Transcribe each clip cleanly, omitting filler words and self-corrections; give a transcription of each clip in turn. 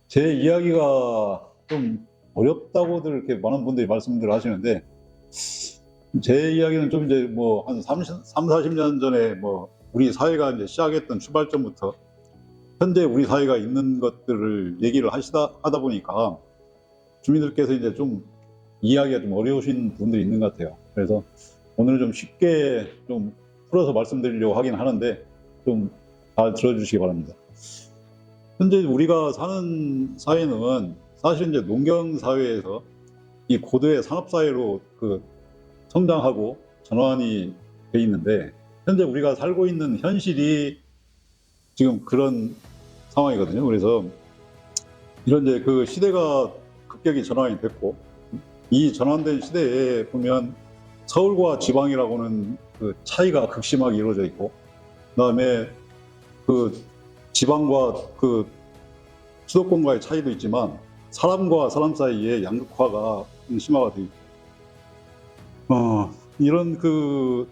제 이야기가 좀 어렵다고들 이렇게 많은 분들이 말씀들 하시는데, 제 이야기는 좀 이제 뭐 한 40년 전에 뭐 우리 사회가 이제 시작했던 출발점부터 현재 우리 사회가 있는 것들을 얘기를 하다 보니까 주민들께서 이제 좀 이해하기가 좀 어려우신 분들이 있는 것 같아요. 그래서 오늘 좀 쉽게 좀 풀어서 말씀드리려고 하긴 하는데 좀 잘 들어주시기 바랍니다. 현재 우리가 사는 사회는 사실 이제 농경 사회에서 이 고도의 산업 사회로 성장하고 전환이 돼 있는데, 현재 우리가 살고 있는 현실이 지금 그런 상황이거든요. 그래서 이런 이제 그 시대가 급격히 전환이 됐고, 이 전환된 시대에 보면 서울과 지방이라고는 그 차이가 극심하게 이루어져 있고, 그다음에 그 지방과 그 수도권과의 차이도 있지만 사람과 사람 사이의 양극화가 심화가 되어 있고, 이런 그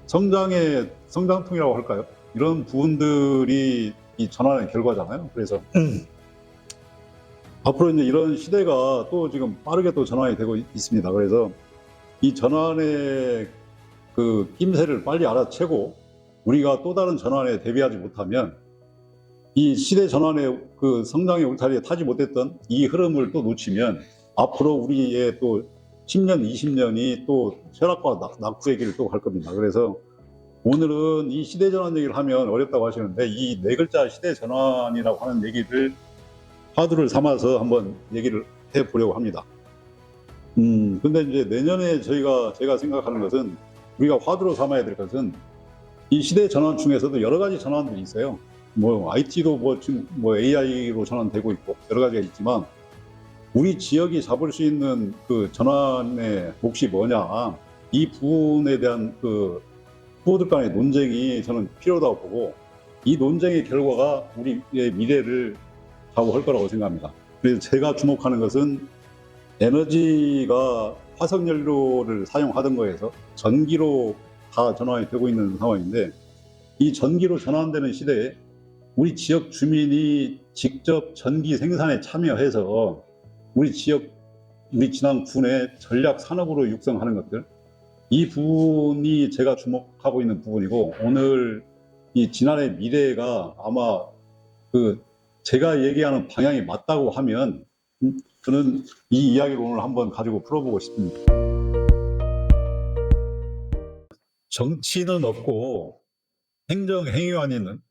성장의 성장통이라고 할까요? 이런 부분들이 이 전환의 결과잖아요. 그래서 앞으로 이제 이런 시대가 또 지금 빠르게 또 전환이 되고 있습니다. 그래서 이 전환의 그 낌새를 빨리 알아채고 우리가 또 다른 전환에 대비하지 못하면 이 시대 전환의 그 성장의 울타리에 타지 못했던 이 흐름을 또 놓치면 앞으로 우리의 또 10년, 20년이 또 쇠락과 낙후의 길을 또 갈 겁니다. 그래서 오늘은 이 시대 전환 얘기를 하면 어렵다고 하시는데, 이 네 글자 시대 전환이라고 하는 얘기를 화두를 삼아서 한번 얘기를 해 보려고 합니다. 근데 이제 내년에 제가 생각하는 것은, 우리가 화두로 삼아야 될 것은 이 시대 전환 중에서도 여러 가지 전환들이 있어요. 뭐 IT도 뭐 지금 뭐 AI로 전환되고 있고 여러 가지가 있지만, 우리 지역이 잡을 수 있는 그 전환의 몫이 뭐냐, 이 부분에 대한 그 후보들 간의 논쟁이 저는 필요하다고 보고, 이 논쟁의 결과가 우리의 미래를 좌우할 거라고 생각합니다. 그래서 제가 주목하는 것은 에너지가 화석연료를 사용하던 거에서 전기로 다 전환이 되고 있는 상황인데, 이 전기로 전환되는 시대에 우리 지역 주민이 직접 전기 생산에 참여해서 우리 지역, 우리 진안군의 전략 산업으로 육성하는 것들, 이 부분이 제가 주목하고 있는 부분이고, 오늘 이 진안의 미래가 아마 그 제가 얘기하는 방향이 맞다고 하면 저는 이 이야기를 오늘 한번 가지고 풀어보고 싶습니다. 정치는 없고 행정행위만있는,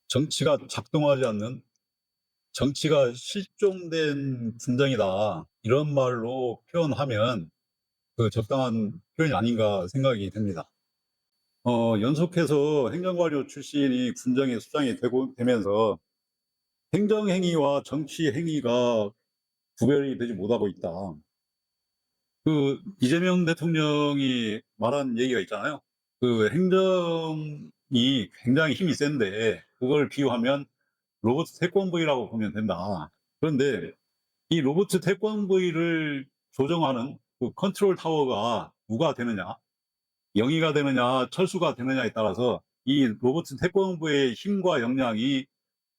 정치가 작동하지 않는, 정치가 실종된 군정이다, 이런 말로 표현하면 그 적당한 표현이 아닌가 생각이 됩니다. 연속해서 행정관료 출신이 군정에 수장이 되면서 행정행위와 정치행위가 구별이 되지 못하고 있다. 그 이재명 대통령이 말한 얘기가 있잖아요. 그 행정이 굉장히 힘이 센데 그걸 비유하면 로봇 태권브이라고 보면 된다. 그런데 이 로봇 태권브이를 조정하는 그 컨트롤 타워가 누가 되느냐, 영희가 되느냐, 철수가 되느냐에 따라서 이 로봇 태권브이의 힘과 역량이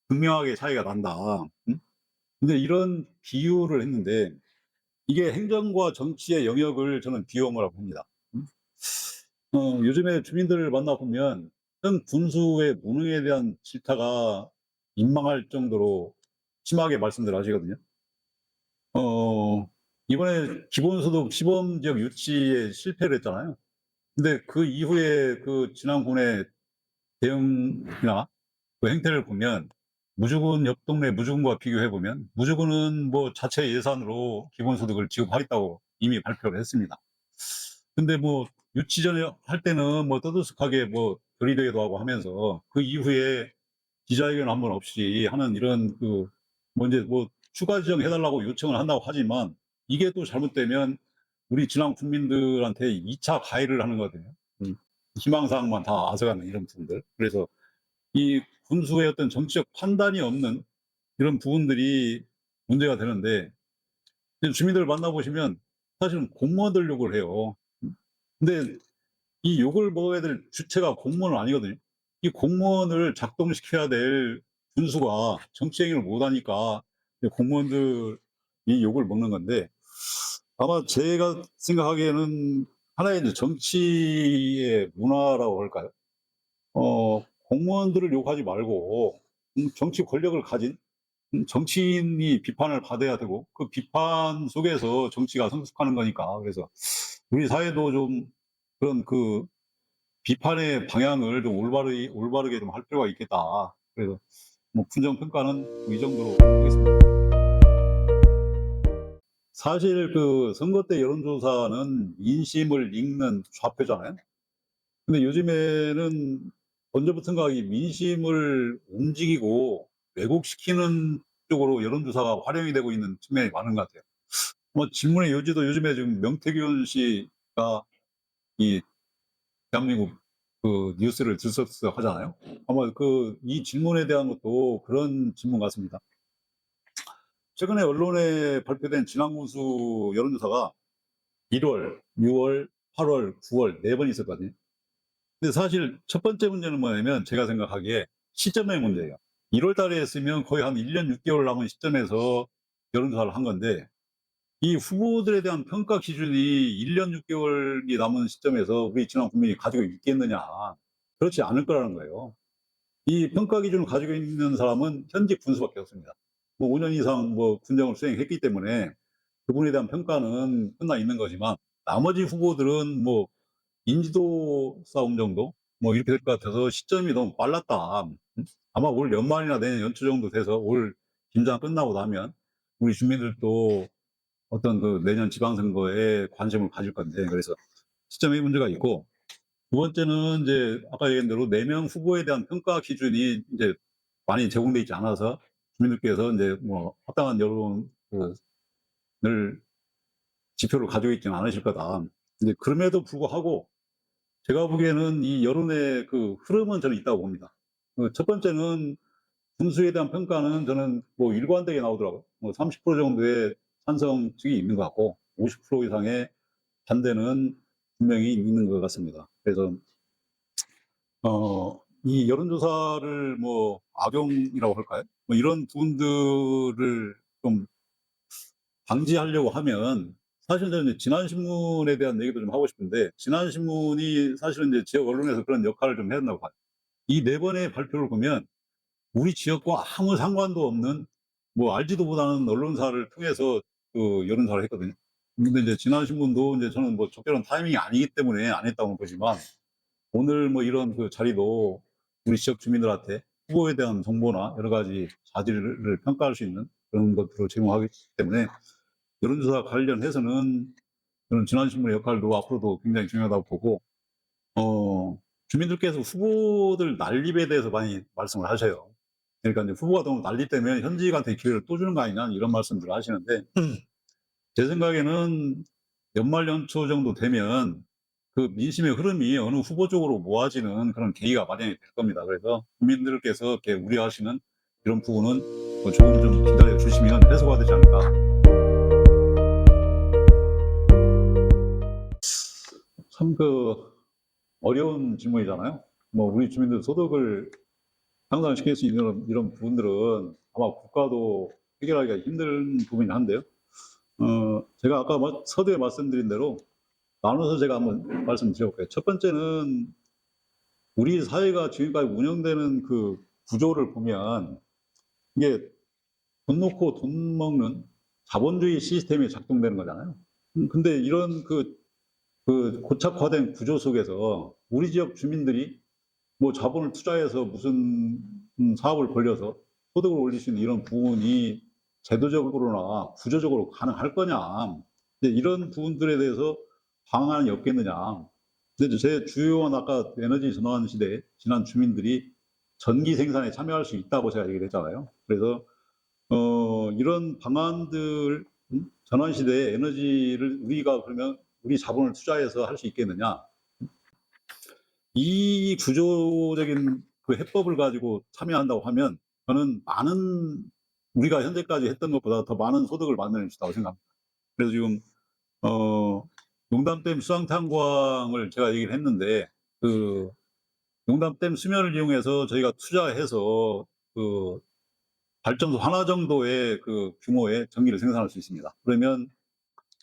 극명하게 차이가 난다. 근데 이런 비유를 했는데, 이게 행정과 정치의 영역을 저는 비유하라고 봅니다. 요즘에 주민들을 만나보면 현 군수의 무능에 대한 질타가 민망할 정도로 심하게 말씀들 하시거든요. 이번에 기본소득 시범지역 유치에 실패를 했잖아요. 근데 그 이후에 그 지난군의 대응이나 그 행태를 보면, 무주군, 옆 동네 무주군과 비교해 보면 무주군은 뭐 자체 예산으로 기본소득을 지급하겠다고 이미 발표를 했습니다. 근데 뭐 유치 전에 할 때는 뭐 떠들썩하게 뭐 들이대기도 하고 하면서, 그 이후에 기자회견 한 번 없이 하는 이런 뭐 이제 뭐 추가 지정해 달라고 요청을 한다고 하지만, 이게 또 잘못되면 우리 지방 국민들한테 2차 가해를 하는 거거든요. 희망사항만 다 앗아가는 이런 부분들. 그래서 이 군수의 어떤 정치적 판단이 없는 이런 부분들이 문제가 되는데, 주민들을 만나보시면 사실은 공무원들 욕을 해요. 근데 이 욕을 먹어야 될 주체가 공무원은 아니거든요. 이 공무원을 작동시켜야 될 군수가 정치 행위를 못하니까 공무원들이 욕을 먹는 건데, 아마 제가 생각하기에는 하나의 이제 정치의 문화라고 할까요? 공무원들을 욕하지 말고 정치 권력을 가진 정치인이 비판을 받아야 되고, 그 비판 속에서 정치가 성숙하는 거니까. 그래서 우리 사회도 좀 그런 그 비판의 방향을 좀 올바르게 좀 할 필요가 있겠다. 그래서 뭐 긍정 평가는 이 정도로 하겠습니다. 사실 그 선거 때 여론조사는 민심을 읽는 좌표잖아요. 근데 요즘에는 언제부턴가 이 민심을 움직이고 왜곡시키는 쪽으로 여론조사가 활용이 되고 있는 측면이 많은 것 같아요. 뭐 질문의 요지도 요즘에 지금 명태균 씨가 이 대한민국 그 뉴스를 들썩들썩하잖아요. 아마 그 이 질문에 대한 것도 그런 질문 같습니다. 최근에 언론에 발표된 지방군수 여론조사가 1월, 6월, 8월, 9월 4번 있었거든요. 근데 사실 첫 번째 문제는 뭐냐면 제가 생각하기에 시점의 문제예요. 1월 달에 했으면 거의 한 1년 6개월 남은 시점에서 여론조사를 한 건데, 이 후보들에 대한 평가 기준이 1년 6개월이 남은 시점에서 우리 지방 국민이 가지고 있겠느냐. 그렇지 않을 거라는 거예요. 이 평가 기준을 가지고 있는 사람은 현직 군수밖에 없습니다. 뭐 5년 이상 뭐 군정을 수행했기 때문에 그분에 대한 평가는 끝나 있는 거지만, 나머지 후보들은 뭐 인지도 싸움 정도 뭐 이렇게 될 것 같아서 시점이 너무 빨랐다. 아마 올 연말이나 내년 연초 정도 돼서 올 김장 끝나고 나면 우리 주민들도 어떤 그 내년 지방선거에 관심을 가질 건데, 그래서 시점의 문제가 있고, 두 번째는 이제 아까 얘기한 대로 4명 후보에 대한 평가 기준이 이제 많이 제공돼 있지 않아서 주민들께서 이제 뭐 합당한 여론을 지표를 가지고 있지는 않으실 거다. 이제 그럼에도 불구하고 제가 보기에는 이 여론의 그 흐름은 저는 있다고 봅니다. 첫 번째는 군수에 대한 평가는 저는 뭐 일관되게 나오더라고요. 뭐 30% 정도의 찬성 측이 있는 것 같고 50% 이상의 반대는 분명히 있는 것 같습니다. 그래서 이 여론조사를 뭐 악용이라고 할까요? 뭐 이런 부분들을 좀 방지하려고 하면, 사실 저는 이제 진안신문에 대한 얘기도 좀 하고 싶은데, 진안신문이 사실은 이제 지역 언론에서 그런 역할을 좀 해야 된다고 봐요. 이 4번의 발표를 보면 우리 지역과 아무 상관도 없는 뭐 알지도 못하는 언론사를 통해서 그 여론조사를 했거든요. 근데 이제 진안신문도 이제 저는 뭐 적절한 타이밍이 아니기 때문에 안 했다고 보지만, 오늘 뭐 이런 그 자리도 우리 지역 주민들한테 후보에 대한 정보나 여러 가지 자질을 평가할 수 있는 그런 것들을 제공하기 때문에, 여론조사 관련해서는 저는 진안신문의 역할도 앞으로도 굉장히 중요하다고 보고, 주민들께서 후보들 난립에 대해서 많이 말씀을 하셔요. 그러니까 이제 후보가 너무 난립되면 현직한테 기회를 또 주는 거 아니냐, 이런 말씀들을 하시는데, 제 생각에는 연말 연초 정도 되면 그 민심의 흐름이 어느 후보 쪽으로 모아지는 그런 계기가 마련이 될 겁니다. 그래서 국민들께서 이렇게 우려하시는 이런 부분은 조금 좀 기다려 주시면 해소가 되지 않을까. 참 어려운 질문이잖아요. 뭐 우리 주민들 소득을 향상시킬 수 있는 이런 부분들은 아마 국가도 해결하기가 힘든 부분이 한데요. 제가 아까 서두에 말씀드린 대로 나눠서 제가 한번 말씀드려볼게요. 첫 번째는 우리 사회가 지금까지 운영되는 그 구조를 보면, 이게 돈 놓고 돈 먹는 자본주의 시스템이 작동되는 거잖아요. 근데 이런 그 고착화된 구조 속에서 우리 지역 주민들이 뭐 자본을 투자해서 무슨 사업을 벌려서 소득을 올릴 수 있는 이런 부분이 제도적으로나 구조적으로 가능할 거냐. 이런 부분들에 대해서 방안이 없겠느냐. 근데 제 주요한 아까 에너지 전환 시대에 지난 주민들이 전기 생산에 참여할 수 있다고 제가 얘기를 했잖아요. 그래서 이런 방안들, 전환 시대에 에너지를 우리가 그러면 우리 자본을 투자해서 할 수 있겠느냐. 이 구조적인 그 해법을 가지고 참여한다고 하면 저는 우리가 현재까지 했던 것보다 더 많은 소득을 만들 수 있다고 생각합니다. 그래서 지금 용담댐 수상탄광을 제가 얘기를 했는데, 그 용담댐 수면을 이용해서 저희가 투자해서 그 발전소 하나 정도의 그 규모의 전기를 생산할 수 있습니다. 그러면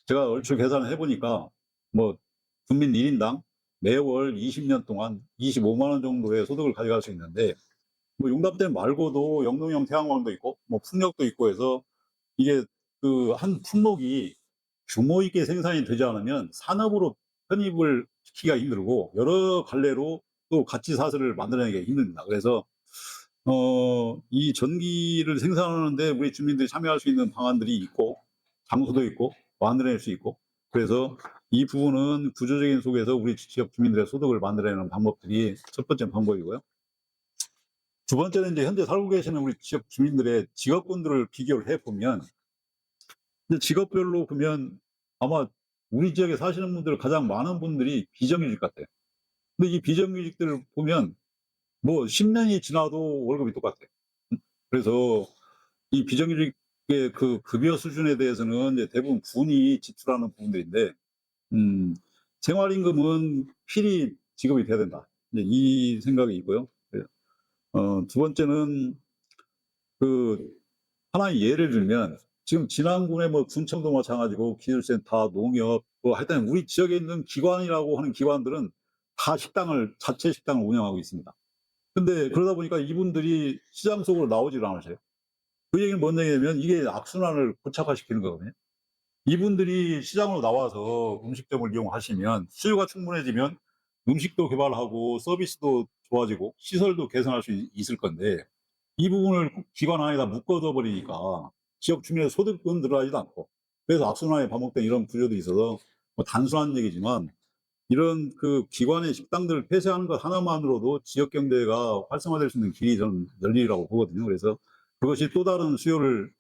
제가 얼추 계산을 해보니까 뭐 국민 1인당 매월 20년 동안 25만 원 정도의 소득을 가져갈 수 있는데, 뭐 용담댐 말고도 영동형 태양광도 있고 뭐 풍력도 있고 해서 이게 그 한 품목이 규모 있게 생산이 되지 않으면 산업으로 편입을 시키기가 힘들고 여러 갈래로 또 가치 사슬을 만들어내기가 힘듭니다. 그래서 이 전기를 생산하는데 우리 주민들이 참여할 수 있는 방안들이 있고 장소도 있고 만들어낼 수 있고, 그래서 이 부분은 구조적인 속에서 우리 지역 주민들의 소득을 만들어내는 방법들이 첫 번째 방법이고요. 두 번째는 이제 현재 살고 계시는 우리 지역 주민들의 직업군들을 비교를 해보면, 이제 직업별로 보면 아마 우리 지역에 사시는 분들 가장 많은 분들이 비정규직 같아요. 근데 이 비정규직들을 보면 뭐 10년이 지나도 월급이 똑같아요. 그래서 이 비정규직의 그 급여 수준에 대해서는 이제 대부분 군이 지출하는 부분들인데, 생활임금은 필히 지급이 돼야 된다, 이제 이 생각이 있고요. 두 번째는 그 하나의 예를 들면 지금 진안군의 뭐 군청도 마찬가지고 기술센터, 농협, 뭐 하여튼 우리 지역에 있는 기관이라고 하는 기관들은 다 자체 식당을 운영하고 있습니다. 근데 그러다 보니까 이분들이 시장 속으로 나오질 않으세요. 그 얘기는 뭔 얘기냐면 이게 악순환을 고착화시키는 거거든요. 이분들이 시장으로 나와서 음식점을 이용하시면 수요가 충분해지면 음식도 개발하고 서비스도 좋아지고 시설도 개선할 수 있을 건데, 이 부분을 기관 안에다 묶어둬 버리니까 지역 주민의 소득은 늘어나지도 않고, 그래서 악순환이 반복된 이런 구조도 있어서 뭐 단순한 얘기지만 이런 그 기관의 식당들을 폐쇄하는 것 하나만으로도 지역 경제가 활성화될 수 있는 길이 저는 열리라고 보거든요. 그래서 그것이 또 다른 수요를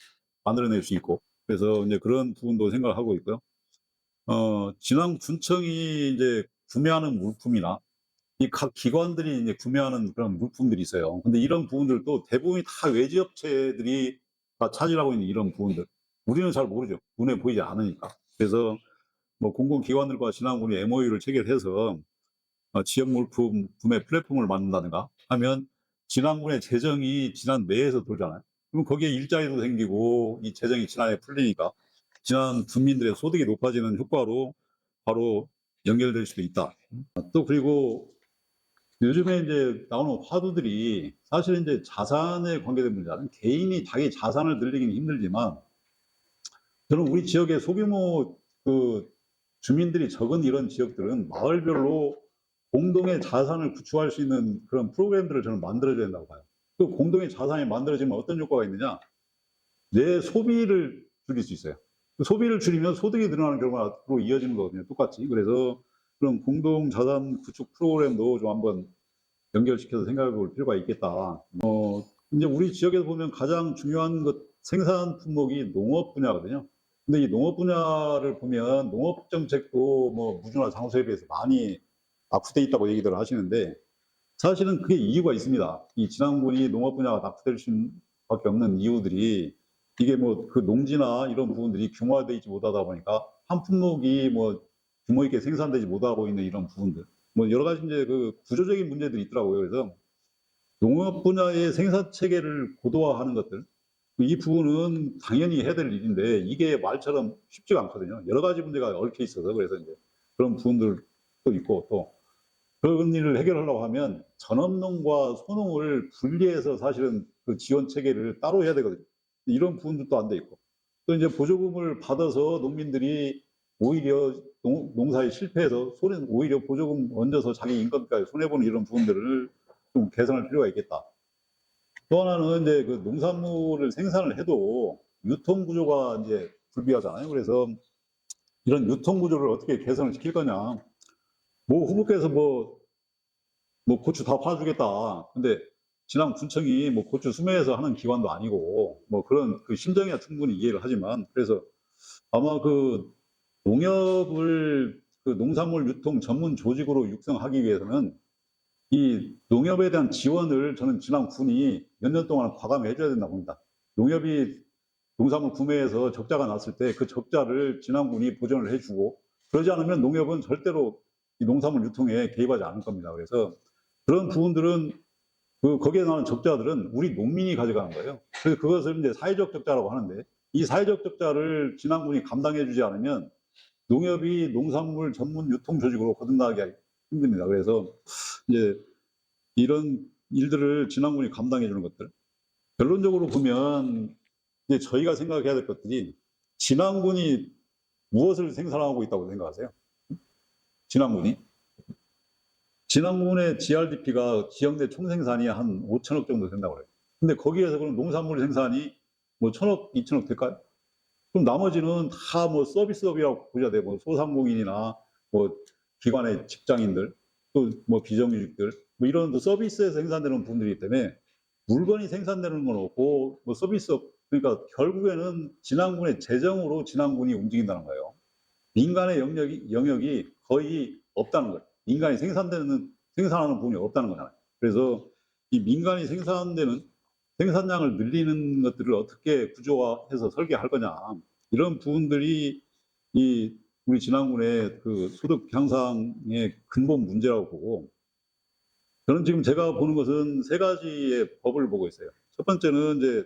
만들어낼 수 있고, 그래서 이제 그런 부분도 생각을 하고 있고요. 진앙군청이 이제 구매하는 물품이나 이 각 기관들이 이제 구매하는 그런 물품들이 있어요. 근데 이런 부분들도 대부분이 다 외지 업체들이 다 차지하고 있는 이런 부분들. 우리는 잘 모르죠. 눈에 보이지 않으니까. 그래서 뭐 공공기관들과 진앙군이 MOU를 체결해서 지역 물품 구매 플랫폼을 만든다든가 하면 진앙군의 재정이 진안 내에서 돌잖아요. 그럼 거기에 일자리도 생기고 이 재정이 진안에 풀리니까 진안 군민들의 소득이 높아지는 효과로 바로 연결될 수도 있다. 또 그리고 요즘에 이제 나오는 화두들이 사실 이제 자산에 관계된 문제는 개인이 자기 자산을 늘리기는 힘들지만, 저는 우리 지역의 소규모 그 주민들이 적은 이런 지역들은 마을별로 공동의 자산을 구축할 수 있는 그런 프로그램들을 저는 만들어야 된다고 봐요. 그 공동의 자산이 만들어지면 어떤 효과가 있느냐? 내 소비를 줄일 수 있어요. 그 소비를 줄이면 소득이 늘어나는 결과로 이어지는 거거든요. 똑같이. 그래서 그런 공동 자산 구축 프로그램도 좀 한번 연결시켜서 생각해 볼 필요가 있겠다. 이제 우리 지역에서 보면 가장 중요한 것, 생산 품목이 농업 분야거든요. 근데 이 농업 분야를 보면 농업 정책도 뭐 무주나 장소에 비해서 많이 낙후돼 있다고 얘기들 하시는데, 사실은 그게 이유가 있습니다. 이 진앙군이 농업 분야가 낙후될 수밖에 없는 이유들이, 이게 뭐 그 농지나 이런 부분들이 규모화되어 있지 못하다 보니까 한 품목이 뭐 규모 있게 생산되지 못하고 있는 이런 부분들, 뭐 여러 가지 이제 그 구조적인 문제들이 있더라고요. 그래서 농업 분야의 생산 체계를 고도화하는 것들, 이 부분은 당연히 해야 될 일인데 이게 말처럼 쉽지가 않거든요. 여러 가지 문제가 얽혀 있어서. 그래서 이제 그런 부분들도 있고, 또 그런 일을 해결하려고 하면 전업농과 소농을 분리해서 사실은 그 지원 체계를 따로 해야 되거든요. 이런 부분들도 안 돼 있고, 또 이제 보조금을 받아서 농민들이 오히려 농사에 실패해서 오히려 보조금 얹어서 자기 임금까지 손해보는 이런 부분들을 좀 개선할 필요가 있겠다. 또 하나는 이제 그 농산물을 생산을 해도 유통 구조가 이제 불비하잖아요. 그래서 이런 유통 구조를 어떻게 개선을 시킬 거냐. 뭐 후보께서 뭐 고추 다 팔아주겠다. 근데 진안 군청이 뭐 고추 수매해서 하는 기관도 아니고 뭐 그런 그 심정이야 충분히 이해를 하지만, 그래서 아마 그 농협을 그 농산물 유통 전문 조직으로 육성하기 위해서는 이 농협에 대한 지원을 저는 진안군이 몇 년 동안 과감히 해줘야 된다고 봅니다. 농협이 농산물 구매해서 적자가 났을 때 그 적자를 진안군이 보전을 해주고, 그러지 않으면 농협은 절대로 이 농산물 유통에 개입하지 않을 겁니다. 그래서 그런 부분들은 거기에 나오는 적자들은 우리 농민이 가져가는 거예요. 그래서 그것을 이제 사회적 적자라고 하는데, 이 사회적 적자를 진앙군이 감당해 주지 않으면 농협이 농산물 전문 유통 조직으로 거듭나기 힘듭니다. 그래서 이제 이런 일들을 진앙군이 감당해 주는 것들, 결론적으로 보면 이제 저희가 생각해야 될 것들이, 진앙군이 무엇을 생산하고 있다고 생각하세요? 진앙군이? 진앙군의 GRDP가 지역 내 총생산이 한 5천억 정도 된다고 그래요. 근데 거기에서 그럼 농산물 생산이 뭐 1천억, 2천억 될까요? 그럼 나머지는 다 뭐 서비스업이라고 보셔야 돼요. 뭐 소상공인이나 뭐 기관의 직장인들, 또 뭐 비정규직들, 뭐 이런 서비스에서 생산되는 부분들이기 때문에 물건이 생산되는 건 없고, 뭐 서비스업, 그러니까 결국에는 진앙군의 재정으로 진앙군이 움직인다는 거예요. 민간의 영역이 거의 없다는 거예요. 민간이 생산하는 부분이 없다는 거잖아요. 그래서 이 민간이 생산량을 늘리는 것들을 어떻게 구조화해서 설계할 거냐, 이런 부분들이 우리 진앙군의 그 소득 향상의 근본 문제라고 보고, 저는 지금 제가 보는 것은 세 가지의 법을 보고 있어요. 첫 번째는 이제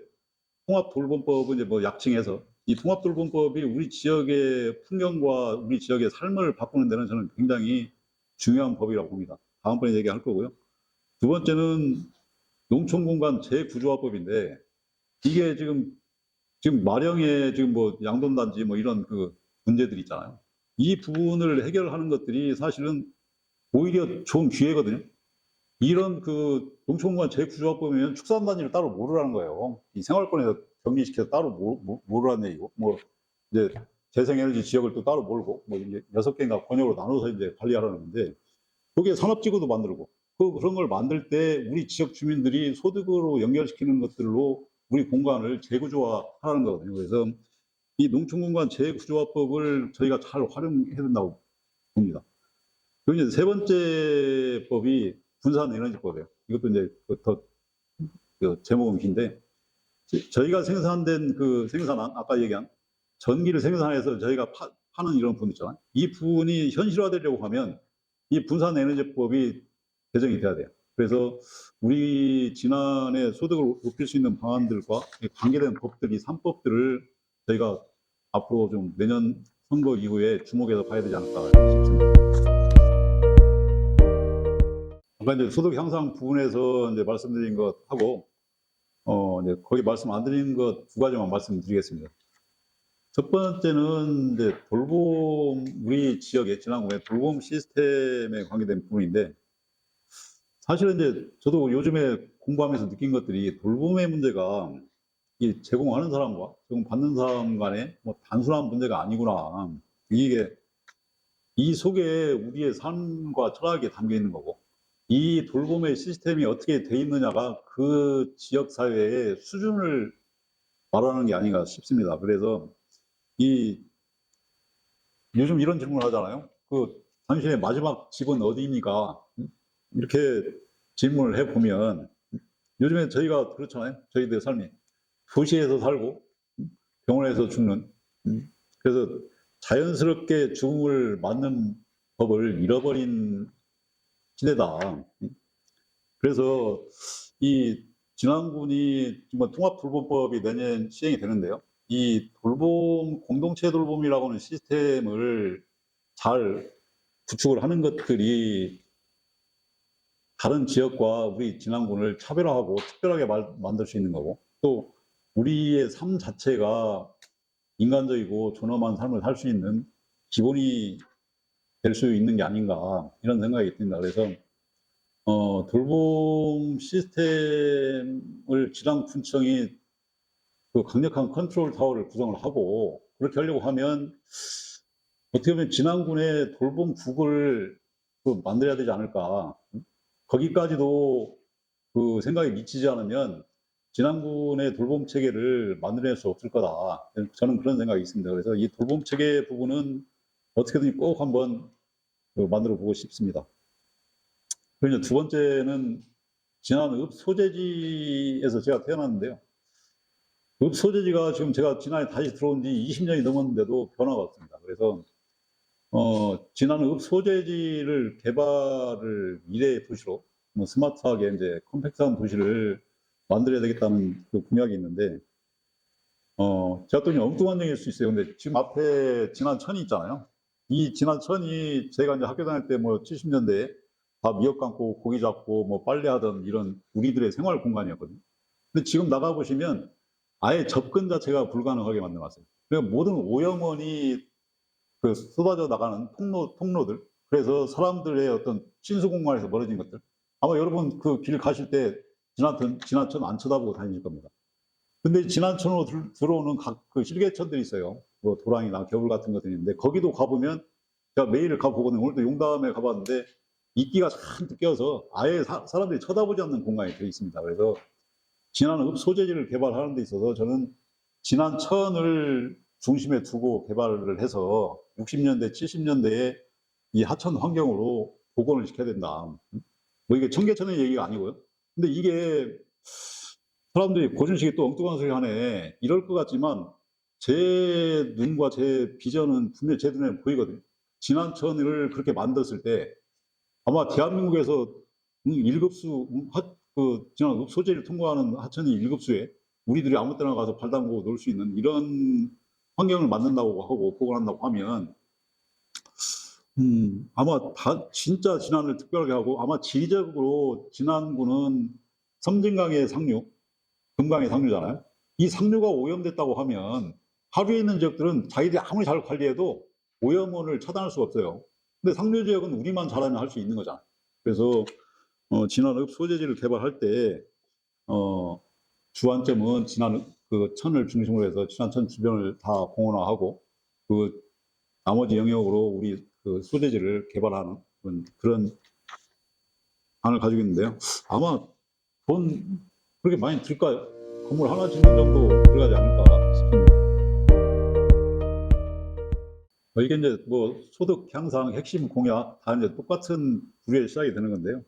통합돌봄법은 이제 뭐 약칭해서, 이 통합돌봄법이 우리 지역의 풍경과 우리 지역의 삶을 바꾸는 데는 저는 굉장히 중요한 법이라고 봅니다. 다음번에 얘기할 거고요. 두 번째는 농촌공간 재구조화법인데, 이게 지금 마령의 지금 뭐 양돈단지 뭐 이런 그 문제들이 있잖아요. 이 부분을 해결하는 것들이 사실은 오히려 좋은 기회거든요. 이런 그 농촌공간 재구조화법이면 축산단지를 따로 모르라는 거예요. 이 생활권에서 격리시켜서 따로 모르라는 얘기고, 뭐 이제 재생에너지 지역을 또 따로 몰고, 뭐 이제 6개인가 권역으로 나눠서 이제 관리하라는 건데, 거기에 산업지구도 만들고, 그런 걸 만들 때 우리 지역 주민들이 소득으로 연결시키는 것들로 우리 공간을 재구조화하라는 거거든요. 그래서 이 농촌공간 재구조화법을 저희가 잘 활용해야 된다고 봅니다. 그리고 이제 세 번째 법이 분산에너지법이에요. 이것도 이제 더 제목은 긴데, 저희가 생산된 그 생산한, 아까 얘기한 전기를 생산해서 저희가 파는 이런 부분 있잖아요. 이 부분이 현실화되려고 하면 이 분산에너지법이 개정이 돼야 돼요. 그래서 우리 지난해 소득을 높일 수 있는 방안들과 관계된 법들이 3법들을 저희가 앞으로 좀 내년 선거 이후에 주목해서 봐야 되지 않을까 싶습니다. 아까 이제 소득 향상 부분에서 이제 말씀드린 것하고, 이제 거기 말씀 안 드린 것 두 가지만 말씀드리겠습니다. 첫 번째는 이제 우리 지역의 진앙군의 돌봄 시스템에 관계된 부분인데, 사실은 이제 저도 요즘에 공부하면서 느낀 것들이, 돌봄의 문제가 이 제공하는 사람과 제공받는 사람 간에 뭐 단순한 문제가 아니구나. 이게 이 속에 우리의 삶과 철학이 담겨 있는 거고, 이 돌봄의 시스템이 어떻게 돼 있느냐가 그 지역 사회의 수준을 말하는 게 아닌가 싶습니다. 그래서 요즘 이런 질문을 하잖아요. 당신의 마지막 집은 어디입니까? 이렇게 질문을 해보면, 요즘에 저희가 그렇잖아요. 저희들 삶이 도시에서 살고 병원에서 죽는, 그래서 자연스럽게 죽음을 맞는 법을 잃어버린 시대다. 그래서 이 진안군이 통합돌봄법이 내년 시행이 되는데요. 이 공동체 돌봄이라고 하는 시스템을 잘 구축을 하는 것들이 다른 지역과 우리 진안군을 차별화하고 특별하게 만들 수 있는 거고, 또 우리의 삶 자체가 인간적이고 존엄한 삶을 살 수 있는 기본이 될 수 있는 게 아닌가, 이런 생각이 듭니다. 그래서 돌봄 시스템을 지방군청이 그 강력한 컨트롤 타워를 구성을 하고, 그렇게 하려고 하면 어떻게 보면 진안군의 돌봄국을 만들어야 되지 않을까. 거기까지도 그 생각이 미치지 않으면 진안군의 돌봄 체계를 만들어낼 수 없을 거다. 저는 그런 생각이 있습니다. 그래서 이 돌봄 체계 부분은 어떻게든 꼭 한번 만들어 보고 싶습니다. 그리고 두 번째는 지난 읍소재지에서 제가 태어났는데요. 읍소재지가 지금 제가 지난해 다시 들어온 지 20년이 넘었는데도 변화가 없습니다. 그래서 지난 읍소재지를 개발을 미래의 도시로, 뭐 스마트하게 이제 컴팩트한 도시를 만들어야 되겠다는 그 공약이 있는데, 제가 또 엉뚱한 얘기일 수 있어요. 근데 지금 앞에 진안천이 있잖아요. 이 진안천이 제가 이제 학교 다닐 때 뭐 70년대에 다 미역 감고 고기 잡고 뭐 빨래하던 이런 우리들의 생활 공간이었거든요. 근데 지금 나가보시면 아예 접근 자체가 불가능하게 만들어놨어요. 그러니까 모든 오염원이 그 쏟아져 나가는 통로들, 그래서 사람들의 어떤 친수 공간에서 멀어진 것들. 아마 여러분 그 길 가실 때 지나천 안 쳐다보고 다니실 겁니다. 근데 지나천으로 들어오는 각 그 실개천들이 있어요. 뭐 도랑이나 겨울 같은 것들이 있는데, 거기도 가보면 제가 매일 가보거든요. 오늘도 용담에 가봤는데 이끼가 잔뜩 껴서 아예 사람들이 쳐다보지 않는 공간이 되어 있습니다. 그래서 진안읍 소재지를 개발하는 데 있어서 저는 진안천을 중심에 두고 개발을 해서 60년대, 70년대에 이 하천 환경으로 복원을 시켜야 된다. 뭐 이게 청계천의 얘기가 아니고요. 근데 이게 사람들이 고준식이 또 엉뚱한 소리 하네, 이럴 것 같지만 제 눈과 제 비전은 분명히 제 눈에 보이거든요. 진안천을 그렇게 만들었을 때 아마 대한민국에서 1급수 그 진안읍 소재를 통과하는 하천이 1급수에 우리들이 아무 때나 가서 발 담그고 놀 수 있는 이런 환경을 만든다고 하고 복원한다고 하면 아마 다 진짜 진안을 특별하게 하고, 아마 지리적으로 진안군은 섬진강의 상류, 금강의 상류잖아요. 이 상류가 오염됐다고 하면 하류에 있는 지역들은 자기들이 아무리 잘 관리해도 오염원을 차단할 수가 없어요. 근데 상류 지역은 우리만 잘하면 할 수 있는 거잖아요. 그래서 진안읍 소재지를 개발할 때 주안점은 진안 그 천을 중심으로 해서 진안천 주변을 다 공원화하고 그 나머지 영역으로 우리 그 소재지를 개발하는 그런 안을 가지고 있는데요. 아마 돈 그렇게 많이 들까요? 건물 하나 짓는 정도 들어가지 않을까 싶습니다. 이게 이제 뭐 소득 향상 핵심 공약 다 이제 똑같은 부류에 시작이 되는 건데요.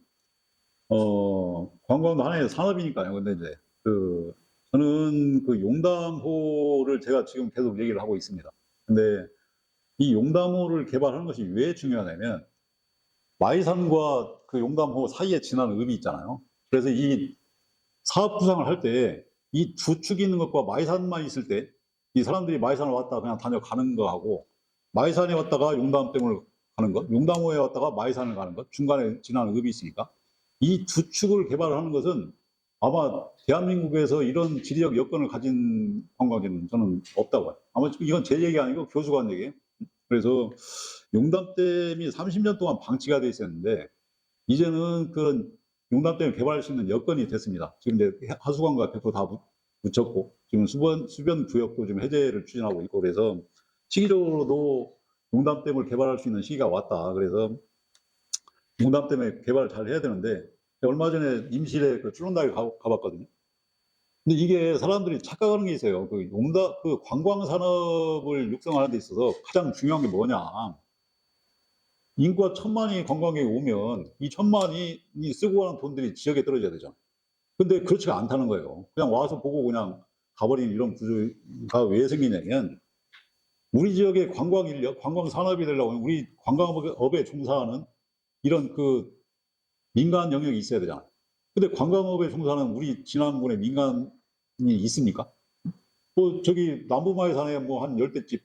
관광도 하나의 산업이니까요. 근데 이제 저는 그 용담호를 제가 지금 계속 얘기를 하고 있습니다. 근데 이 용담호를 개발하는 것이 왜 중요하냐면, 마이산과 그 용담호 사이에 지나는 읍이 있잖아요. 그래서 이 사업 구상을 할 때 이 두 축이 있는 것과 마이산만 있을 때 이 사람들이 마이산을 왔다 그냥 다녀가는 거하고, 마이산에 왔다가 용담댐을 가는 것, 용담호에 왔다가 마이산을 가는 것, 중간에 지나는 읍이 있으니까 이 두 축을 개발하는 것은 아마 대한민국에서 이런 지리적 여건을 가진 관광지는 저는 없다고 봐요. 아마 이건 제 얘기 아니고 교수가 한 얘기예요. 그래서 용담댐이 30년 동안 방치가 돼 있었는데 이제는 그런 용담댐을 개발할 수 있는 여건이 됐습니다. 지금 이제 하수관과 100%다 묻혔고 지금 수변 구역도 지금 해제를 추진하고 있고, 그래서 시기적으로도 용담댐을 개발할 수 있는 시기가 왔다. 그래서 용담댐에 개발을 잘 해야 되는데, 얼마 전에 임실에 그 출렁다리 가봤거든요. 근데 이게 사람들이 착각하는 게 있어요. 그 관광 산업을 육성하는 데 있어서 가장 중요한 게 뭐냐? 인구가 1,000만이 관광객이 오면 이 1,000만이 쓰고 가는 돈들이 지역에 떨어져야 되잖아요. 근데 그렇지가 않다는 거예요. 그냥 와서 보고 그냥 가버리는 이런 구조가 왜 생기냐면, 우리 지역의 관광 인력, 관광 산업이 되려고 하면 우리 관광업에 종사하는 이런 그 민간 영역이 있어야 되잖아요. 근데 관광업에 종사하는 우리 진안군에 민간이 있습니까? 뭐 저기 남부마을산에 뭐 한 10대집,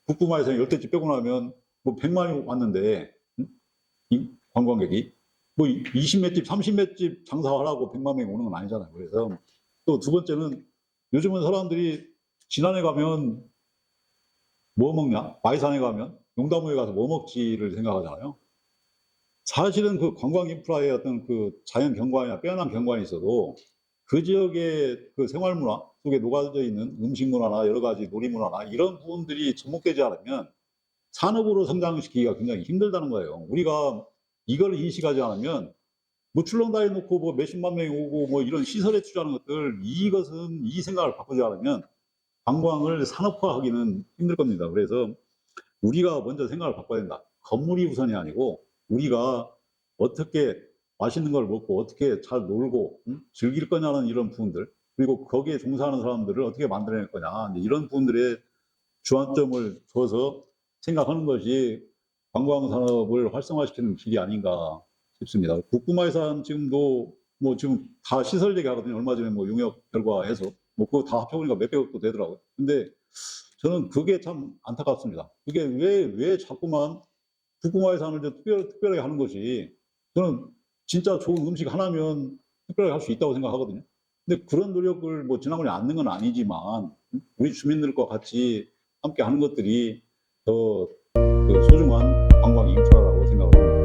북부마을산에 10대집 빼고 나면 뭐 100만이 왔는데, 이 관광객이 뭐 20몇 집, 30몇 집 장사하라고 100만 명이 오는 건 아니잖아요. 그래서 또 두 번째는, 요즘은 사람들이 진안에 가면 뭐 먹냐? 마이산에 가면 용담호에 가서 뭐 먹지를 생각하잖아요. 사실은 그 관광 인프라의 어떤 그 자연 경관이나 빼어난 경관이 있어도 그 지역의 그 생활 문화 속에 녹아져 있는 음식 문화나 여러 가지 놀이 문화나 이런 부분들이 접목되지 않으면 산업으로 성장시키기가 굉장히 힘들다는 거예요. 우리가 이걸 인식하지 않으면 뭐 출렁다리 놓고 뭐 몇십만 명이 오고 뭐 이런 시설에 투자하는 것들, 이것은 이 생각을 바꾸지 않으면 관광을 산업화하기는 힘들 겁니다. 그래서 우리가 먼저 생각을 바꿔야 된다. 건물이 우선이 아니고 우리가 어떻게 맛있는 걸 먹고 어떻게 잘 놀고 즐길 거냐는 이런 부분들, 그리고 거기에 종사하는 사람들을 어떻게 만들어낼 거냐, 이런 부분들에 주안점을 둬서 생각하는 것이 관광 산업을 활성화시키는 길이 아닌가 싶습니다. 북부마이산 지금도 뭐 지금 다 시설 얘기하거든요. 얼마 전에 뭐 용역 결과해서 뭐 그거 다 합해보니까 몇백억도 되더라고요. 근데 저는 그게 참 안타깝습니다. 그게 왜 자꾸만 북부마이산을 특별하게 하는 것이, 저는 진짜 좋은 음식 하나면 특별하게 할 수 있다고 생각하거든요. 근데 그런 노력을 뭐 지난번에 안 넣은 건 아니지만 우리 주민들과 같이 함께 하는 것들이 더 그 소중한 관광 인프라라고 생각을 합니다.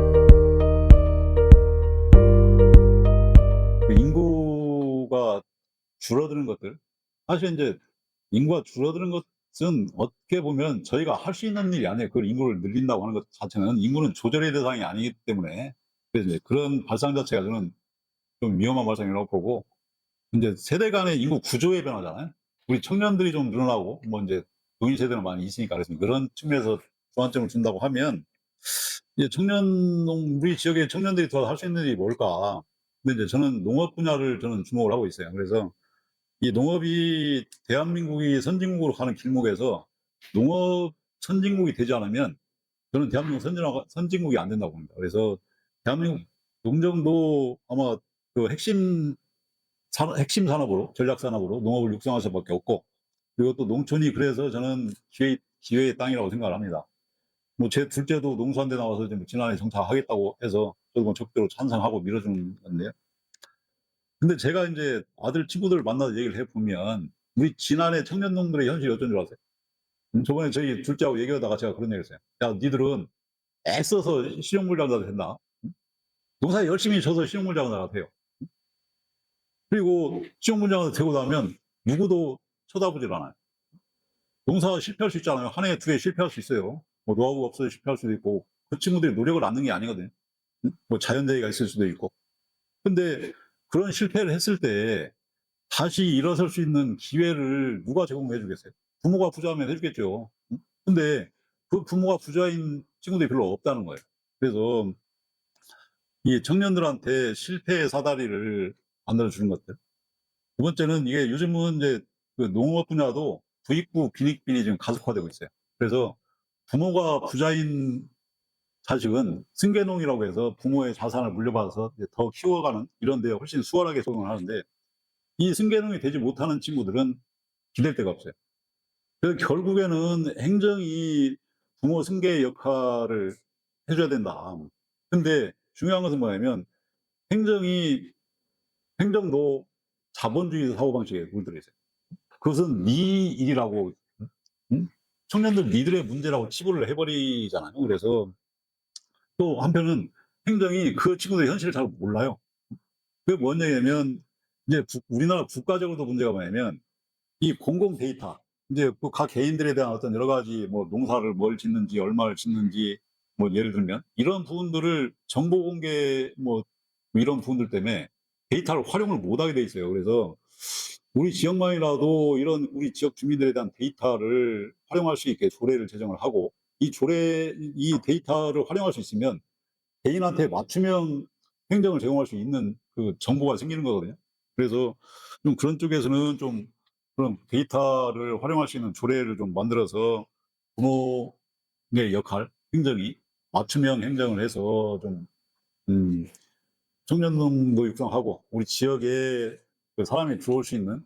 그 인구가 줄어드는 것들, 사실 이제 인구가 줄어드는 것은 어떻게 보면 저희가 할 수 있는 일이 아니에요. 그걸 인구를 늘린다고 하는 것 자체는, 인구는 조절의 대상이 아니기 때문에. 그래서 이제 그런 발상 자체가 저는 좀 위험한 발상이라고 보고, 이제 세대 간의 인구 구조의 변화잖아요. 우리 청년들이 좀 늘어나고 뭐 이제 노인 세대는 많이 있으니까, 그래서 그런 측면에서 주안점을 준다고 하면, 이제 우리 지역의 청년들이 더 할 수 있는 일이 뭘까? 근데 이제 저는 농업 분야를 저는 주목을 하고 있어요. 그래서 이 농업이 대한민국이 선진국으로 가는 길목에서 농업 선진국이 되지 않으면 저는 대한민국 선진국이 안 된다고 봅니다. 그래서 대한민국 농정도 아마 그 핵심 산업으로, 전략 산업으로 농업을 육성할 수밖에 없고, 그리고 또 농촌이 그래서 저는 기회의 땅이라고 생각을 합니다. 뭐 제 둘째도 농수한대 나와서 지난해 정착하겠다고 해서 저도 뭐 적극적으로 찬성하고 밀어주는 건데요. 근데 제가 이제 아들 친구들을 만나서 얘기를 해보면 우리 지난해 청년농들의 현실이 어떤 줄 아세요? 저번에 저희 둘째하고 얘기하다가 제가 그런 얘기를 했어요. 야, 니들은 애써서 실용물 장사도 된다. 농사 열심히 져서 실용물 장사가 돼요. 그리고 실용물 장사 되고 나면 누구도 쳐다보질 않아요. 농사 실패할 수 있잖아요. 한 해, 두 해 실패할 수 있어요. 뭐 노하우가 없어서 실패할 수도 있고, 그 친구들이 노력을 안 하는 게 아니거든요. 뭐 자연재해가 있을 수도 있고. 근데 그런 실패를 했을 때 다시 일어설 수 있는 기회를 누가 제공해 주겠어요? 부모가 부자면 해주겠죠. 근데 그 부모가 부자인 친구들이 별로 없다는 거예요. 그래서 이 청년들한테 실패의 사다리를 만들어 주는 것들. 두 번째는 이게 요즘은 이제 그 농업 분야도 부익부 빈익빈이 지금 가속화되고 있어요. 그래서 부모가 부자인 자식은 승계농이라고 해서 부모의 자산을 물려받아서 이제 더 키워가는 이런 데에 훨씬 수월하게 적용을 하는데, 이 승계농이 되지 못하는 친구들은 기댈 데가 없어요. 그래서 결국에는 행정이 부모 승계의 역할을 해줘야 된다. 근데 중요한 것은 뭐냐면, 행정이 행정도 자본주의 사고방식에 물들어 있어요. 그것은 네 일이라고, 응? 청년들 니들의 문제라고 치부를 해버리잖아요. 그래서 또 한편은 행정이 그 친구들의 현실을 잘 몰라요. 그게 뭐냐면, 이제 우리나라 국가적으로도 문제가 뭐냐면, 이 공공 데이터, 이제 그 각 개인들에 대한 어떤 여러 가지 뭐 농사를 뭘 짓는지, 얼마를 짓는지, 뭐 예를 들면 이런 부분들을 정보 공개 뭐 이런 부분들 때문에 데이터를 활용을 못 하게 돼 있어요. 그래서 우리 지역만이라도 이런 우리 지역 주민들에 대한 데이터를 활용할 수 있게 조례를 제정을 하고, 이 데이터를 활용할 수 있으면 개인한테 맞춤형 행정을 제공할 수 있는 그 정보가 생기는 거거든요. 그래서 좀 그런 쪽에서는 좀 그런 데이터를 활용할 수 있는 조례를 좀 만들어서 부모의 역할, 행정이 맞춤형 행정을 해서 좀 청년농도 육성하고 우리 지역에 그 사람이 들어올 수 있는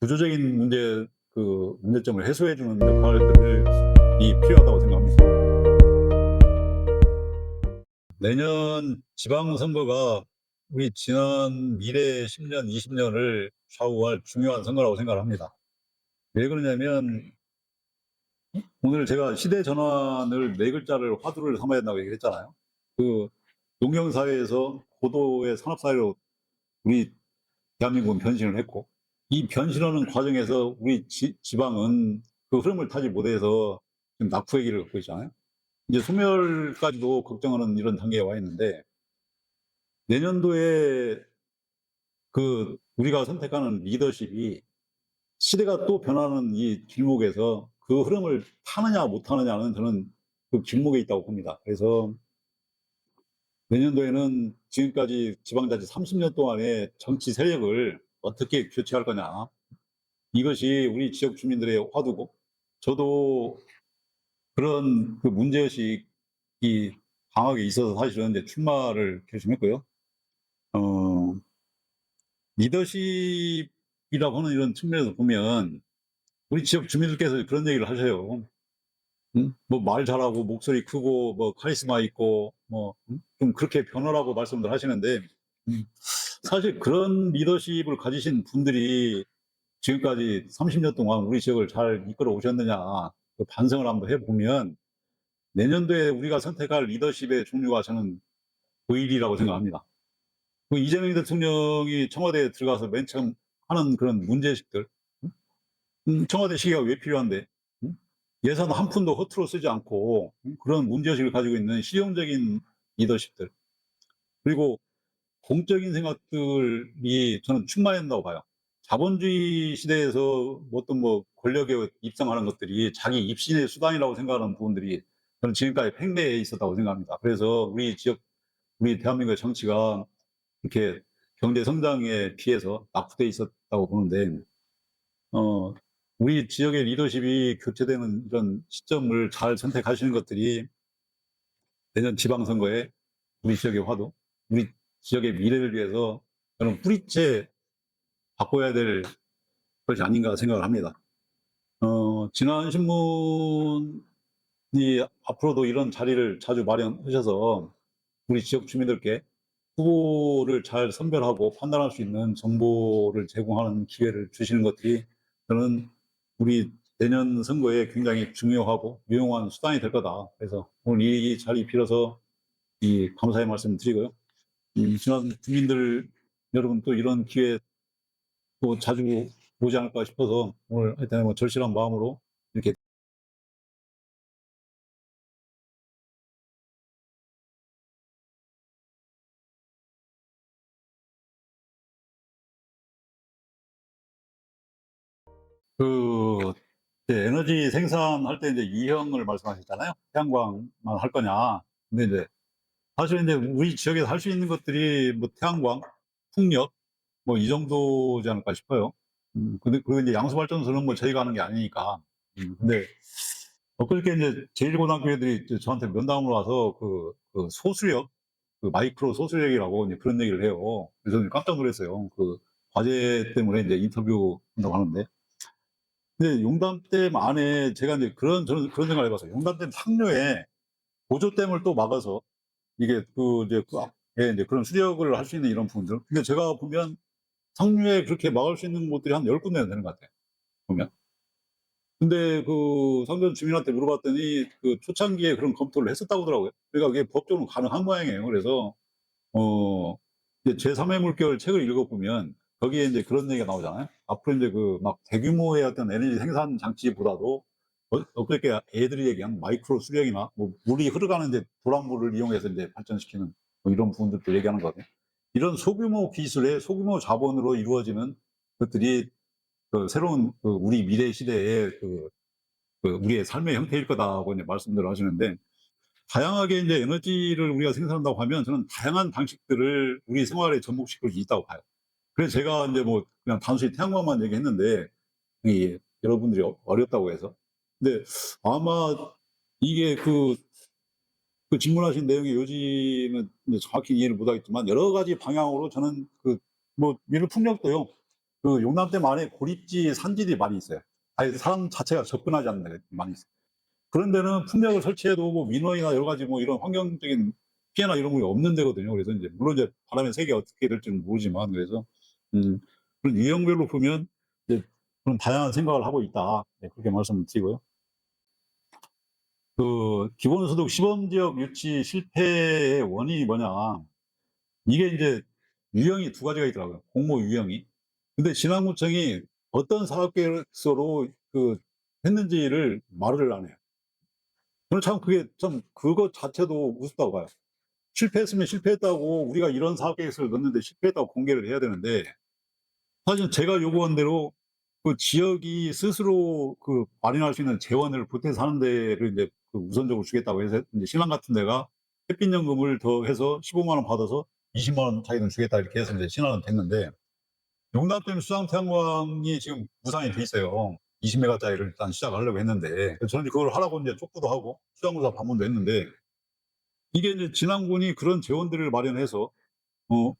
구조적인 문제점을 해소해 주는 역할들이 필요하다고 생각합니다. 내년 지방선거가 우리 지난 미래 10년, 20년을 좌우할 중요한 선거라고 생각을 합니다. 왜 그러냐면, 오늘 제가 시대 전환을 네 글자를 화두를 삼아야 된다고 얘기를 했잖아요. 그 농경사회에서 고도의 산업사회로 우리 대한민국은 변신을 했고, 이 변신하는 과정에서 우리 지방은 그 흐름을 타지 못해서 지금 낙후의 길을 걷고 있잖아요. 이제 소멸까지도 걱정하는 이런 단계에 와 있는데, 내년도에 그 우리가 선택하는 리더십이 시대가 또 변하는 이 길목에서 그 흐름을 타느냐 못 타느냐는 저는 그 길목에 있다고 봅니다. 그래서 내년도에는 지금까지 지방자치 30년 동안의 정치 세력을 어떻게 교체할 거냐, 이것이 우리 지역 주민들의 화두고, 저도 그런 그 문제의식이 강하게 있어서 사실은 이제 출마를 결심했고요. 어 리더십이라고 하는 이런 측면에서 보면 우리 지역 주민들께서 그런 얘기를 하셔요. 뭐 말 잘하고 목소리 크고 뭐 카리스마 있고 뭐 좀 그렇게 변호라고 말씀들 하시는데 사실 그런 리더십을 가지신 분들이 지금까지 30년 동안 우리 지역을 잘 이끌어 오셨느냐 그 반성을 한번 해 보면 내년도에 우리가 선택할 리더십의 종류가 저는 보일이라고 생각합니다. 그 이재명 대통령이 청와대에 들어가서 맨 처음 하는 그런 문제의식들, 청와대 시계가 왜 필요한데, 예산 한 푼도 허투루 쓰지 않고, 그런 문제의식을 가지고 있는 실용적인 리더십들, 그리고 공적인 생각들이 저는 충만한다고 봐요. 자본주의 시대에서 어떤 뭐 권력에 입성하는 것들이 자기 입신의 수단이라고 생각하는 부분들이 저는 지금까지 팽배해 있었다고 생각합니다. 그래서 우리 지역, 우리 대한민국의 정치가 이렇게 경제 성장에 비해서 낙후돼 있었다고 보는데, 어, 우리 지역의 리더십이 교체되는 이런 시점을 잘 선택하시는 것들이 내년 지방선거에 우리 지역의 화두, 우리 지역의 미래를 위해서 저는 뿌리째 바꿔야 될 것이 아닌가 생각을 합니다. 지난 신문이 앞으로도 이런 자리를 자주 마련하셔서 우리 지역 주민들께 후보를 잘 선별하고 판단할 수 있는 정보를 제공하는 기회를 주시는 것들이 저는 우리 내년 선거에 굉장히 중요하고 유용한 수단이 될 거다. 그래서 오늘 이 자리 빌어서 이 감사의 말씀 드리고요. 지난 국민들 여러분 또 이런 기회 또 자주 보지 않을까 싶어서 오늘 하여튼 뭐 절실한 마음으로 이렇게 그 에너지 생산할 때 이제 유형을 말씀하셨잖아요. 태양광만 할 거냐. 근데 이제 사실 이제 우리 지역에서 할 수 있는 것들이 뭐 태양광, 풍력 뭐 이 정도지 않을까 싶어요. 근데 그리고 이제 양수발전소는 뭐 저희가 하는 게 아니니까. 근데 엊그저께 이제 제1고등학교 애들이 이제 저한테 면담을 와서 그 소수력, 그 마이크로 소수력이라고 이제 그런 얘기를 해요. 그래서 저는 깜짝 놀랐어요. 그 과제 때문에 이제 인터뷰 한다고 하는데. 근데 용담댐 안에 제가 이제 저는 그런 생각을 해봤어요. 용담댐 상류에 보조댐을 또 막아서 이게 이제 예, 이제 그런 수력을 할 수 있는 이런 부분들. 근데 제가 보면 상류에 그렇게 막을 수 있는 곳들이 한 10군데는 되는 것 같아요. 보면. 근데 그 상전 주민한테 물어봤더니 그 초창기에 그런 검토를 했었다고 하더라고요. 그러니까 그게 법적으로 가능한 모양이에요. 그래서 어 이제 제3의 물결 책을 읽어보면 거기에 이제 그런 얘기가 나오잖아요. 앞으로 이제 그 막 대규모의 어떤 에너지 생산 장치보다도 어떻게 애들이 얘기한 마이크로 수력이나 뭐 물이 흐르가는 이제 도랑물을 이용해서 이제 발전시키는 뭐 이런 부분들도 얘기하는 거거든요. 이런 소규모 기술의 소규모 자본으로 이루어지는 것들이 그 새로운 그 우리 미래 시대의 우리의 삶의 형태일 거다고 이제 말씀들을 하시는데 다양하게 이제 에너지를 우리가 생산한다고 하면 저는 다양한 방식들을 우리 생활에 접목시킬 수 있다고 봐요. 그래서 제가 이제 뭐 그냥 단순히 태양광만 얘기했는데 이 여러분들이 어렵다고 해서. 근데 아마 이게 그 질문하신 내용이 요즘은 이제 정확히 이해를 못 하겠지만 여러 가지 방향으로 저는 뭐 예를 풍력도요. 그 용남댐 안에 고립지 산지들이 많이 있어요. 아예 사람 자체가 접근하지 않는 데가 많이 있어요. 그런 데는 풍력을 설치해도 뭐 민원이나 여러 가지 뭐 이런 환경적인 피해나 이런 게 없는 데거든요. 그래서 이제 물론 이제 바람의 세기가 어떻게 될지는 모르지만 그래서 음 그런 유형별로 보면 이제 그런 다양한 생각을 하고 있다. 네, 그렇게 말씀드리고요. 기본소득 시범 지역 유치 실패의 원인이 뭐냐. 이게 이제 유형이 두 가지가 있더라고요. 공모 유형이. 근데 진안구청이 어떤 사업 계획서로 했는지를 말을 안 해요. 저는 참 그게 참 그것 자체도 우습다고 봐요. 실패했으면 실패했다고 우리가 이런 사업 계획서를 넣었는데 실패했다고 공개를 해야 되는데 사실 제가 요구한 대로 그 지역이 스스로 마련할 수 있는 재원을 보태서 하는 데를 이제 우선적으로 주겠다고 해서 이제 신안 같은 데가 햇빛연금을 더해서 15만 원 받아서 20만 원 자기는 주겠다 이렇게 해서 이제 신안은 됐는데 용담댐 수상 태양광이 지금 무상이 돼 있어요. 20메가짜리를 일단 시작하려고 했는데 저는 그걸 하라고 이제 촉구도 하고 수상조사 방문도 했는데 이게 이제 진앙군이 그런 재원들을 마련해서 어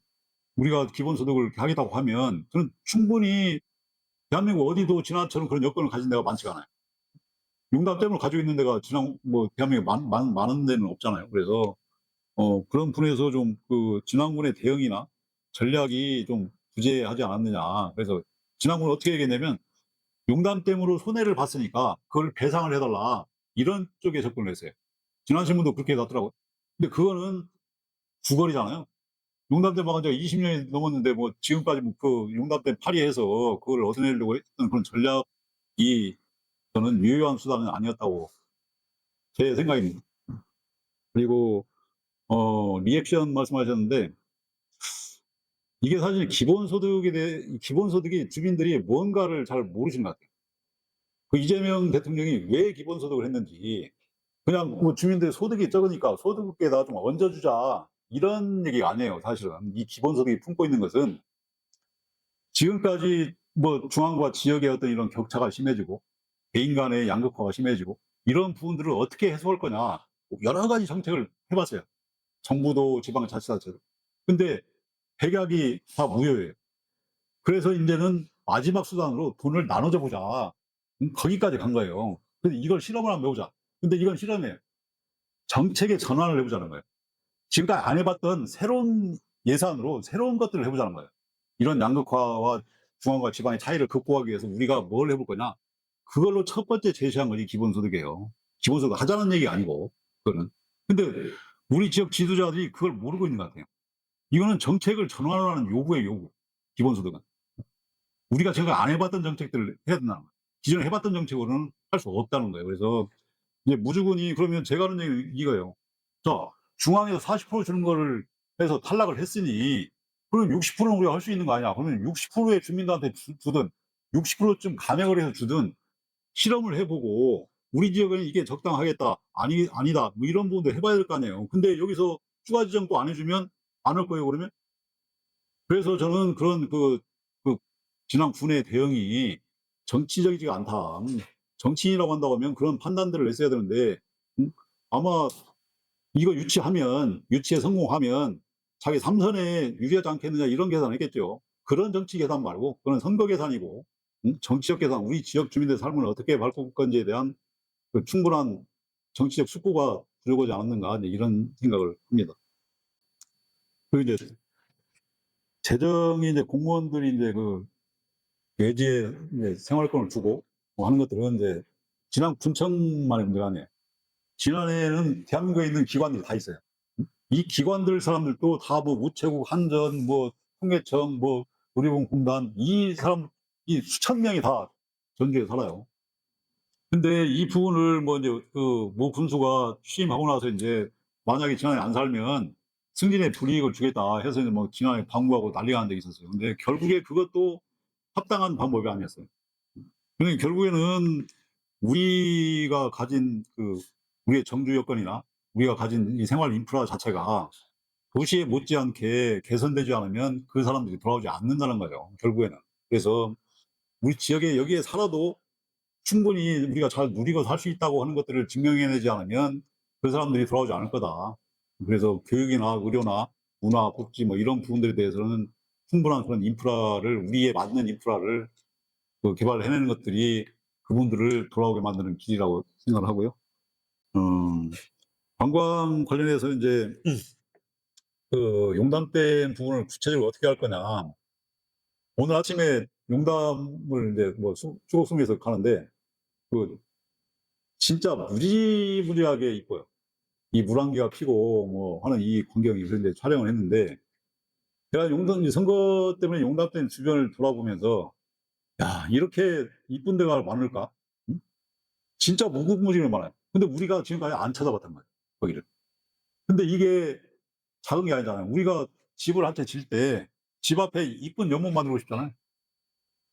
우리가 기본소득을 하겠다고 하면 저는 충분히 대한민국 어디도 진안처럼 그런 여건을 가진 데가 많지가 않아요. 용담댐을 가지고 있는 데가 진안 뭐 대한민국에 많은 데는 없잖아요. 그래서 그런 분에서 좀 그 진안군의 대응이나 전략이 좀 부재하지 않았느냐. 그래서 진안군은 어떻게 얘기했냐면 "용담댐으로 손해를 봤으니까 그걸 배상을 해 달라." 이런 쪽에 접근을 했어요. 진안신문도 그렇게 놨더라고요. 근데 그거는 구걸이잖아요. 용담댐 막은 지가 20 년이 넘었는데 뭐 지금까지 뭐 그 용담댐 파리해서 그걸 얻어내려고 했던 그런 전략이 저는 유효한 수단은 아니었다고 제 생각입니다. 그리고 리액션 말씀하셨는데 이게 사실 기본소득이 주민들이 뭔가를 잘 모르시는 것 같아요. 그 이재명 대통령이 왜 기본소득을 했는지 그냥 뭐 주민들의 소득이 적으니까 소득에다가 좀 얹어주자 이런 얘기가 아니에요. 사실은 이 기본소득이 품고 있는 것은 지금까지 뭐 중앙과 지역의 어떤 이런 격차가 심해지고 개인 간의 양극화가 심해지고 이런 부분들을 어떻게 해소할 거냐 여러 가지 정책을 해봤어요. 정부도 지방자치단체도. 근데 백약이 다 무효예요. 그래서 이제는 마지막 수단으로 돈을 나눠줘 보자. 거기까지 간 거예요. 근데 이걸 실험을 한번 해보자. 근데 이건 실험이에요. 정책의 전환을 해보자는 거예요. 지금까지 안 해봤던 새로운 예산으로 새로운 것들을 해보자는 거예요. 이런 양극화와 중앙과 지방의 차이를 극복하기 위해서 우리가 뭘 해볼 거냐. 그걸로 첫 번째 제시한 것이 기본소득이에요. 기본소득 하자는 얘기 아니고, 그거는. 근데 우리 지역 지도자들이 그걸 모르고 있는 것 같아요. 이거는 정책을 전환하는 요구예요, 요구. 기본소득은. 우리가 지금 안 해봤던 정책들을 해야 된다는 거예요. 기존에 해봤던 정책으로는 할 수 없다는 거예요. 그래서 이제 무주군이 그러면 제가 하는 얘기는 이거예요. 자, 중앙에서 40% 주는 거를 해서 탈락을 했으니 그럼 60%는 우리가 할 수 있는 거 아니야. 그러면 60%의 주민들한테 주든 60%쯤 감액을 해서 주든 실험을 해보고 우리 지역에는 이게 적당하겠다. 아니다. 뭐 이런 부분도 해봐야 될 거 아니에요. 근데 여기서 추가 지정 또 안 해주면 안 할 거예요, 그러면? 그래서 저는 그런 그 진앙 군의 대응이 정치적이지가 않다. 정치인이라고 한다고 하면 그런 판단들을 했어야 되는데, 아마 이거 유치에 성공하면 자기 삼선에 유리하지 않겠느냐 이런 계산을 했겠죠. 그런 정치 계산 말고, 그건 선거 계산이고, 정치적 계산, 우리 지역 주민들의 삶을 어떻게 바꿀 건지에 대한 그 충분한 정치적 숙고가 들어오지 않았는가, 이제 이런 생각을 합니다. 그리고 이제 재정이 이제 공무원들이 이제 그 외지에 이제 생활권을 주고 뭐 하는 것들은 이제 지난 군청만의 문제가 아니에요. 지난해에는 대한민국에 있는 기관들이 다 있어요. 이 기관들 사람들도 다 뭐 우체국, 한전, 뭐 통계청, 뭐 누리공공단 이 사람 이 수천 명이 다 전주에 살아요. 근데 이 부분을 뭐 이제 그 모 군수가 취임하고 나서 이제 만약에 지난해 안 살면 승진의 불이익을 주겠다 해서 이제 뭐 지난해 방구하고 난리가 난 적이 있었어요. 근데 결국에 그것도 합당한 방법이 아니었어요. 그러니까 결국에는 우리가 가진 우리의 정주 여건이나 우리가 가진 이 생활 인프라 자체가 도시에 못지않게 개선되지 않으면 그 사람들이 돌아오지 않는다는 거예요, 결국에는. 그래서 우리 지역에 여기에 살아도 충분히 우리가 잘 누리고 살 수 있다고 하는 것들을 증명해내지 않으면 그 사람들이 돌아오지 않을 거다. 그래서 교육이나 의료나 문화, 복지 뭐 이런 부분들에 대해서는 충분한 그런 인프라를, 우리에 맞는 인프라를 개발을 해내는 것들이 그분들을 돌아오게 만드는 길이라고 생각을 하고요. 관광 관련해서 이제 용담댐 부분을 구체적으로 어떻게 할 거냐. 오늘 아침에 용담을 이제 뭐 수곡송에서 가는데 진짜 무지무지하게 이뻐요. 이 물안개가 피고 뭐 하는 이 광경이. 그런데 촬영을 했는데 제가 선거 때문에 용담댐 주변을 돌아보면서 야, 이렇게 이쁜 데가 많을까? 응? 진짜 무궁무진히 많아요. 근데 우리가 지금까지 안 찾아봤단 말이에요, 거기를. 근데 이게 작은 게 아니잖아요. 우리가 집을 한 채 질 때 집 앞에 이쁜 연못 만들고 싶잖아요.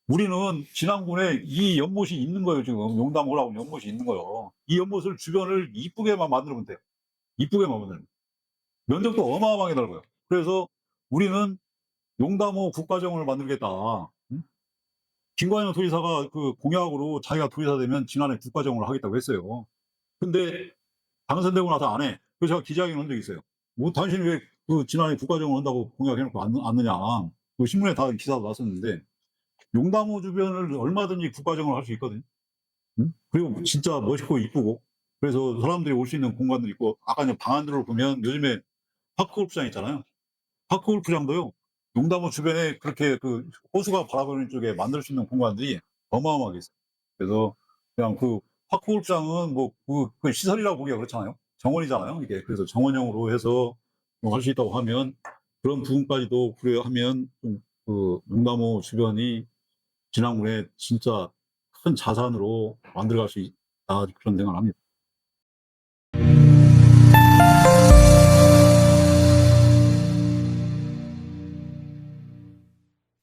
우리는 진안군에 이 연못이 있는 거예요. 지금 용담호라고 연못이 있는 거예요. 이 연못을 주변을 이쁘게만 만들면 돼요. 이쁘게만 만들면. 면적도 어마어마하게 넓어요. 그래서 우리는 용담호 국가정원을 만들겠다. 응? 김관영 도지사가 그 공약으로 자기가 도지사 되면 진안에 국가정원을 하겠다고 했어요. 근데 당선되고 나서 안 해. 그래서 제가 기자회견 한 적이 있어요. 뭐 당신이 왜 그 지난해 국가정을 한다고 공약해놓고 않느냐. 그 신문에 다 기사가 났었는데 용담호 주변을 얼마든지 국가정을 할 수 있거든요. 응? 그리고 진짜 멋있고 이쁘고 그래서 사람들이 올 수 있는 공간도 있고 아까 이제 방안들을 보면 요즘에 파크골프장 있잖아요. 파크골프장도요. 용담호 주변에 그렇게 그 호수가 바라보는 쪽에 만들 수 있는 공간들이 어마어마하게 있어요. 그래서 그냥 그 파크골프장은 뭐 그 시설이라고 보기가 그렇잖아요. 정원이잖아요, 이게. 그래서 정원형으로 해서 뭐 할 수 있다고 하면 그런 부분까지도 고려하면 좀 그 용담호 주변이 진앙군의 진짜 큰 자산으로 만들어갈 수 있다 그런 생각을 합니다.